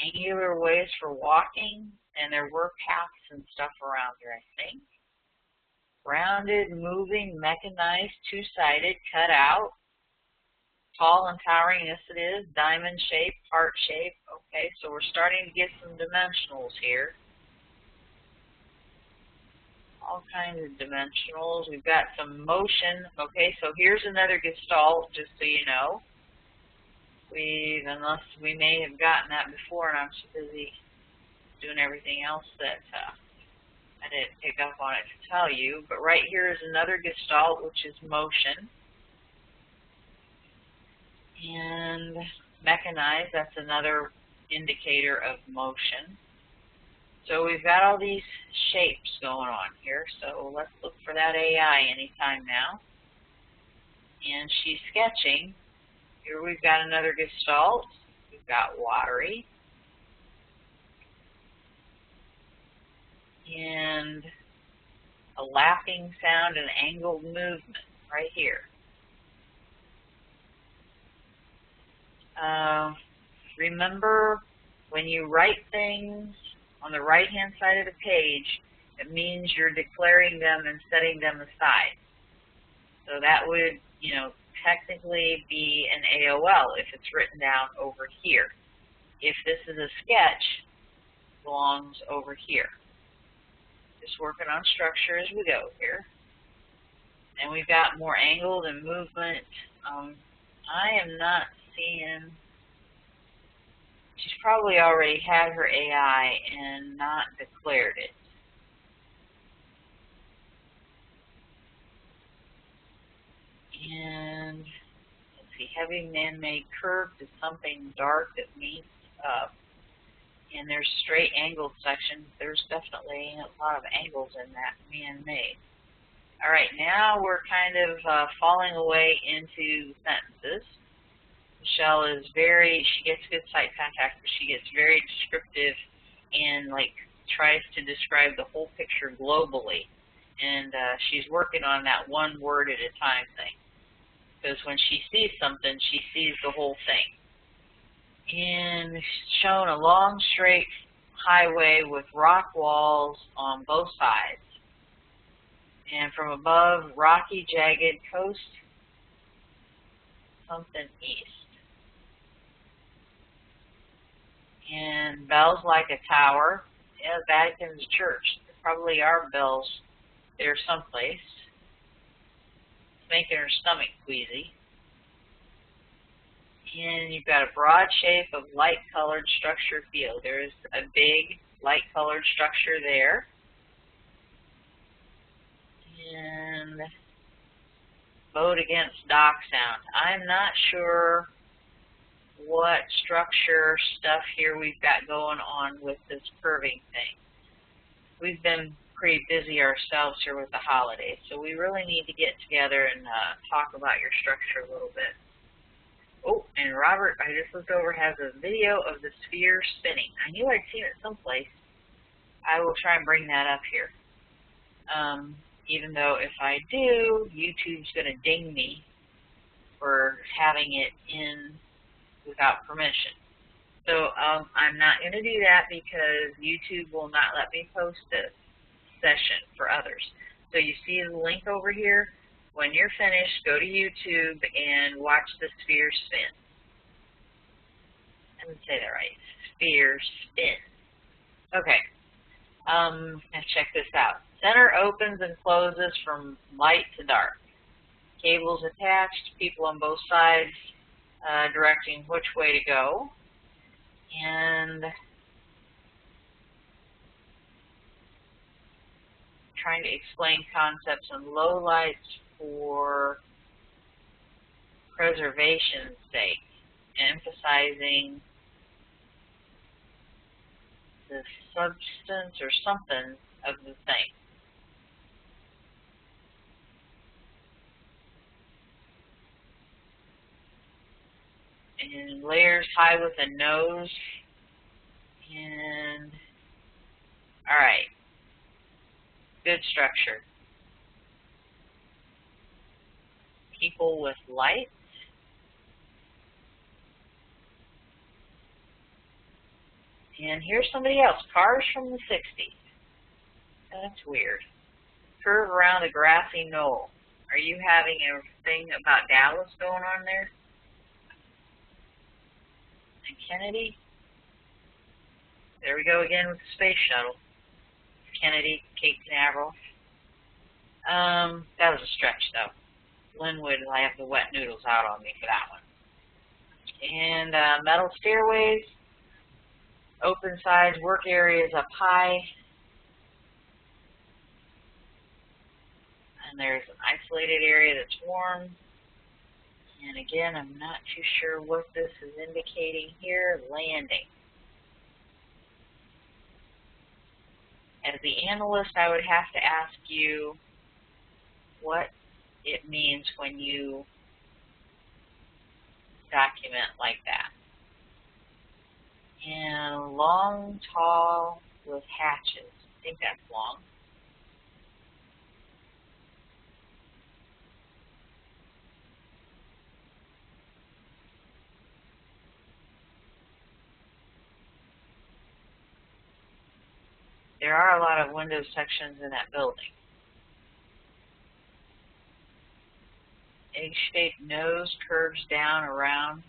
angular ways for walking, and there were paths and stuff around here, I think. Rounded, moving, mechanized, two-sided, cut out. Tall and towering, yes it is. Diamond shape, heart shape. Okay, so we're starting to get some dimensionals here. All kinds of dimensionals. We've got some motion. Okay, so here's another gestalt, just so you know. Unless we may have gotten that before, and I'm so busy doing everything else that I didn't pick up on it to tell you. But right here is another gestalt, which is motion. And mechanized, that's another indicator of motion. So we've got all these shapes going on here, so let's look for that AI anytime now. And she's sketching. Here we've got another gestalt. We've got watery. And a lapping sound and angled movement right here. Remember, when you write things on the right-hand side of the page, it means you're declaring them and setting them aside. So that would, technically be an AOL if it's written down over here. If this is a sketch, it belongs over here. Just working on structure as we go here. And we've got more angled and movement. I am not seeing... She's probably already had her AI and not declared it. And let's see, heavy man-made curve to something dark that meets up. And there's straight angled sections. There's definitely a lot of angles in that man-made. All right, now we're kind of falling away into sentences. Michelle is she gets good sight contact, but she gets very descriptive and tries to describe the whole picture globally. And she's working on that one word at a time thing. Because when she sees something, she sees the whole thing. And shown a long, straight highway with rock walls on both sides. And from above, rocky, jagged coast, something east. And bells like a tower. Yeah, the Vatican's a church. There probably are bells there someplace. Making her stomach queasy. And you've got a broad shape of light-colored structure field. There's a big light-colored structure there. And boat against dock sound. I'm not sure what structure stuff here we've got going on with this curving thing. We've been pretty busy ourselves here with the holidays, so we really need to get together and talk about your structure a little bit. Oh, and Robert, I just looked over, has a video of the sphere spinning. I knew I'd seen it someplace. I will try and bring that up here. Even though if I do, YouTube's going to ding me for having it in without permission. So I'm not going to do that because YouTube will not let me post this session for others. So you see the link over here. When you're finished, go to YouTube and watch the sphere spin. I didn't say that right. Sphere spin. Okay. Let's check this out. Center opens and closes from light to dark. Cables attached, people on both sides directing which way to go. And trying to explain concepts in low lights for preservation's sake, emphasizing the substance or something of the thing. And layers high with a nose. And all right. Good structure. People with lights. And here's somebody else. Cars from the 60s. That's weird. Curve around a grassy knoll. Are you having a thing about Dallas going on there? And Kennedy? There we go again with the space shuttle. Kennedy, Cape Canaveral. That was a stretch, though. Linwood, I have the wet noodles out on me for that one. And metal stairways, open sides, work areas up high. And there's an isolated area that's warm. And again, I'm not too sure what this is indicating here. Landing. As the analyst, I would have to ask you what it means when you document like that. And long, tall, with hatches. I think that's long. There are a lot of window sections in that building. Egg-shaped nose curves down around.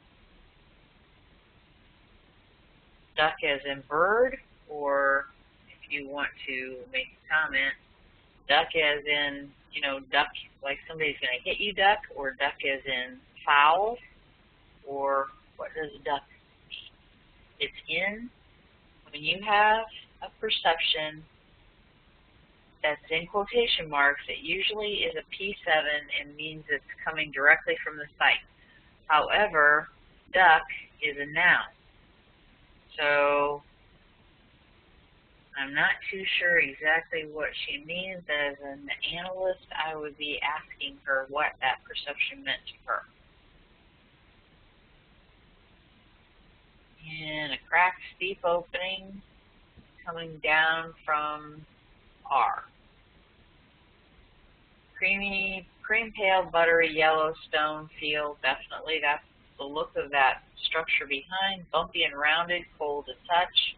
Duck as in bird, or if you want to make a comment, duck as in, duck like somebody's going to hit you duck, or duck as in foul, or what does duck mean? It's in, when you have a perception that's in quotation marks, it usually is a P7 and means it's coming directly from the site. However, duck is a noun. So I'm not too sure exactly what she means. As an analyst, I would be asking her what that perception meant to her. And a cracked, steep opening coming down from R. Creamy, cream pale, buttery, yellow stone feel. Definitely, that's the look of that structure behind. Bumpy and rounded, cold to touch.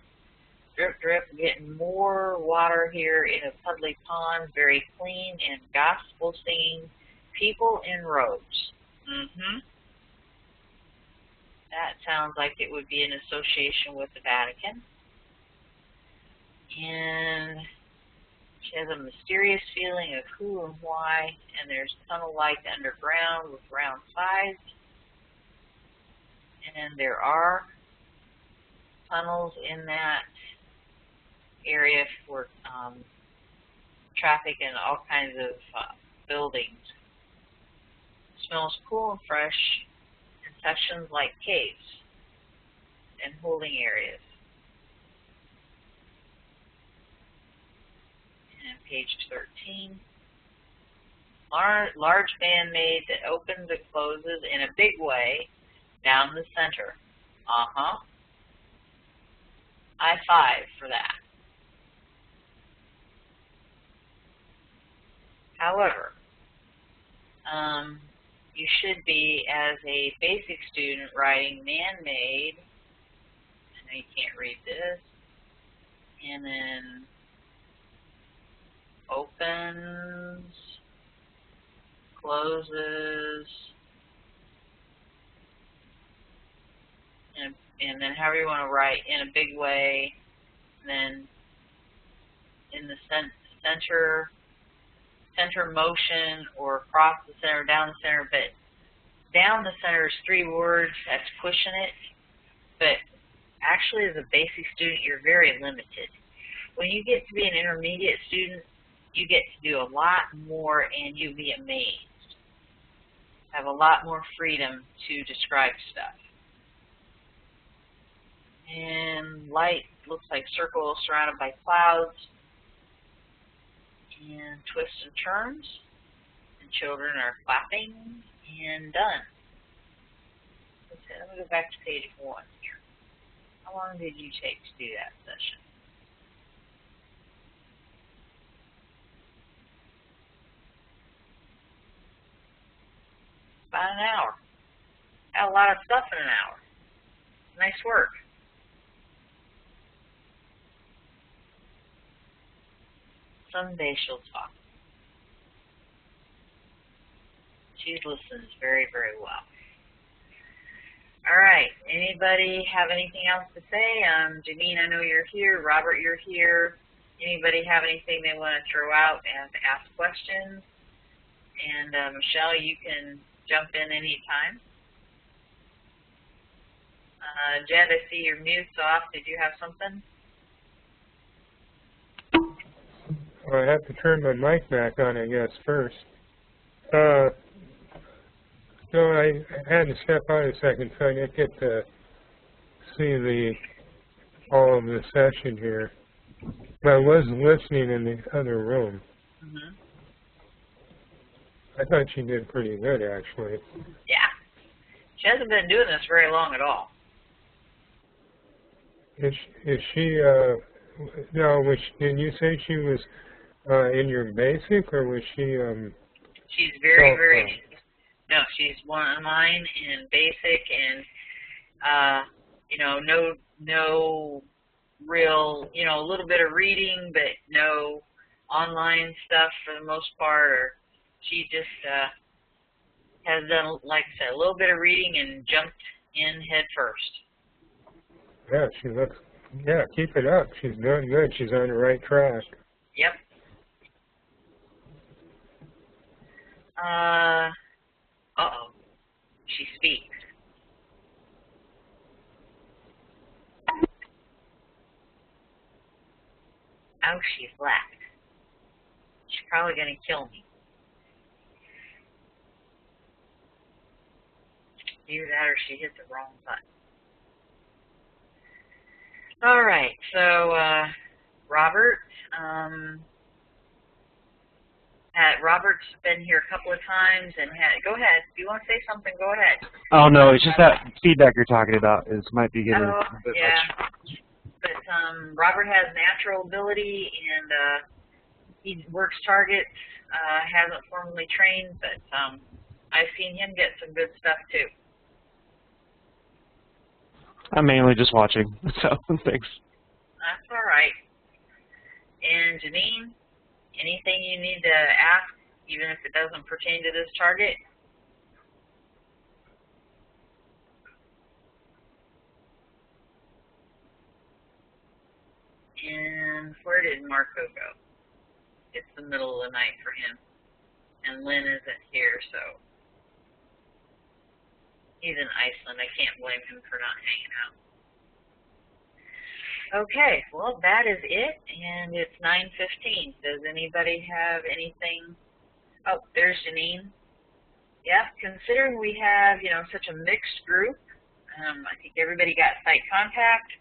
Drip, drip, getting more water here in a puddly pond. Very clean and gospel singing. People in robes. That sounds like it would be in association with the Vatican. And she has a mysterious feeling of who and why, and there's tunnel light underground with round sides. And there are tunnels in that area for traffic and all kinds of buildings. It smells cool and fresh in sections like caves and holding areas. And page 13. Large fan made that opens and closes in a big way down the center. High five for that. However, you should be, as a basic student, writing man-made. I know you can't read this. And then opens, closes, and then however you want to write, in a big way, and then in the center motion, or across the center, down the center. But down the center is 3 words, that's pushing it. But actually, as a basic student, you're very limited. When you get to be an intermediate student, you get to do a lot more, and you'll be amazed. Have a lot more freedom to describe stuff. And light looks like circles surrounded by clouds. And twists and turns. And children are clapping. And done. Okay, let me go back to page 1 here. How long did you take to do that session? About an hour. Got a lot of stuff in an hour. Nice work. Someday she'll talk. She listens very, very well. All right. Anybody have anything else to say? Janine, I know you're here. Robert, you're here. Anybody have anything they want to throw out and ask questions? And Michelle, you can jump in anytime. Jed, I see your mute's off. Did you have something? Well, I have to turn my mic back on, I guess, first. No, I had to step out a second, so I didn't get to see all of the session here. But I was listening in the other room. I thought she did pretty good, actually. Yeah. She hasn't been doing this very long at all. Is she, no, did you say she was in your basic, or was she, She's very, no, she's one of mine in basic, and, you know, no real, you know, a little bit of reading, but no online stuff for the most part, or she just has done, like I said, a little bit of reading and jumped in head first. Yeah, she looks, yeah, keep it up. She's doing good. She's on the right track. Yep. Uh-oh. She speaks. Oh, she's left. She's probably going to kill me. Either that or she hit the wrong button. All right, so Robert. Robert's been here a couple of times and go ahead. If you want to say something, go ahead. Oh no, it's just that feedback you're talking about might be getting a bit much. But Robert has natural ability and he works targets. Hasn't formally trained, but I've seen him get some good stuff too. I'm mainly just watching, so thanks. That's all right. And Janine, anything you need to ask, even if it doesn't pertain to this target? And where did Marco go? It's the middle of the night for him. And Lynn isn't here, so he's in Iceland. I can't blame him for not hanging out. Okay, well, that is it, and it's 9:15. Does anybody have anything? Oh, there's Janine. Yeah, considering we have, such a mixed group, I think everybody got site contact,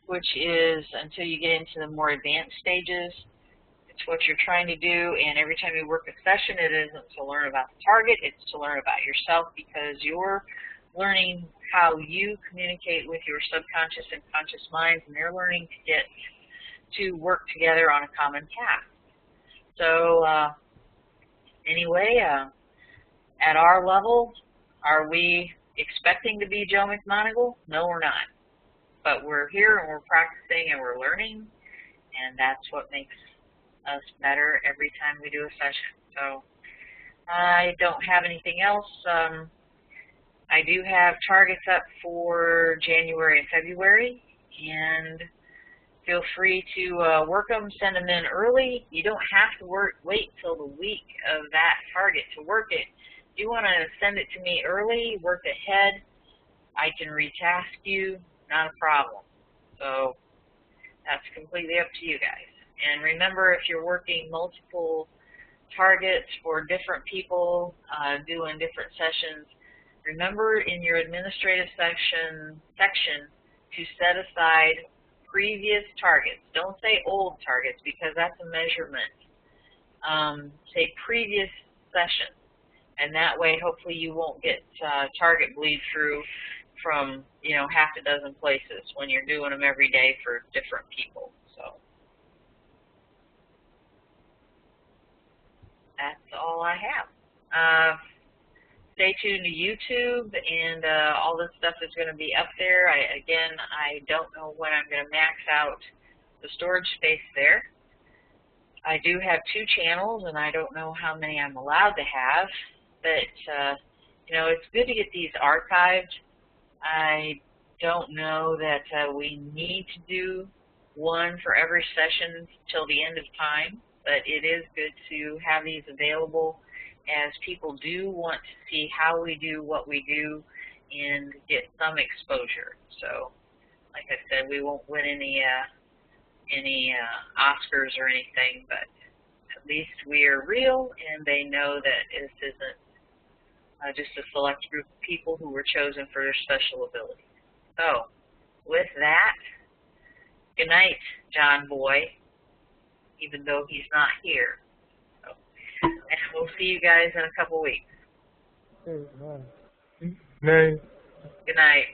which is, until you get into the more advanced stages, it's what you're trying to do, and every time you work a session, it isn't to learn about the target, it's to learn about yourself, because you're learning how you communicate with your subconscious and conscious minds, and they're learning to get to work together on a common task. So anyway, at our level, are we expecting to be Joe McMoneagle? No, we're not. But we're here and we're practicing and we're learning, and that's what makes us better every time we do a session. So I don't have anything else. I do have targets up for January and February, and feel free to work them, send them in early. You don't have to wait till the week of that target to work it. If you want to send it to me early, work ahead, I can retask you, not a problem. So that's completely up to you guys. And remember, if you're working multiple targets for different people, doing different sessions, remember in your administrative section to set aside previous targets. Don't say old targets, because that's a measurement. Say previous session, and that way hopefully you won't get target bleed through from half a dozen places when you're doing them every day for different people. So that's all I have. Stay tuned to YouTube, and all this stuff is going to be up there. Again, I don't know when I'm going to max out the storage space there. I do have 2 channels, and I don't know how many I'm allowed to have, but it's good to get these archived. I don't know that we need to do one for every session till the end of time, but it is good to have these available, as people do want to see how we do what we do and get some exposure. So, like I said, we won't win any Oscars or anything, but at least we are real, and they know that this isn't just a select group of people who were chosen for their special abilities. So, with that, good night, John Boy, even though he's not here. And we'll see you guys in a couple weeks. Okay, bye. Night. Good night.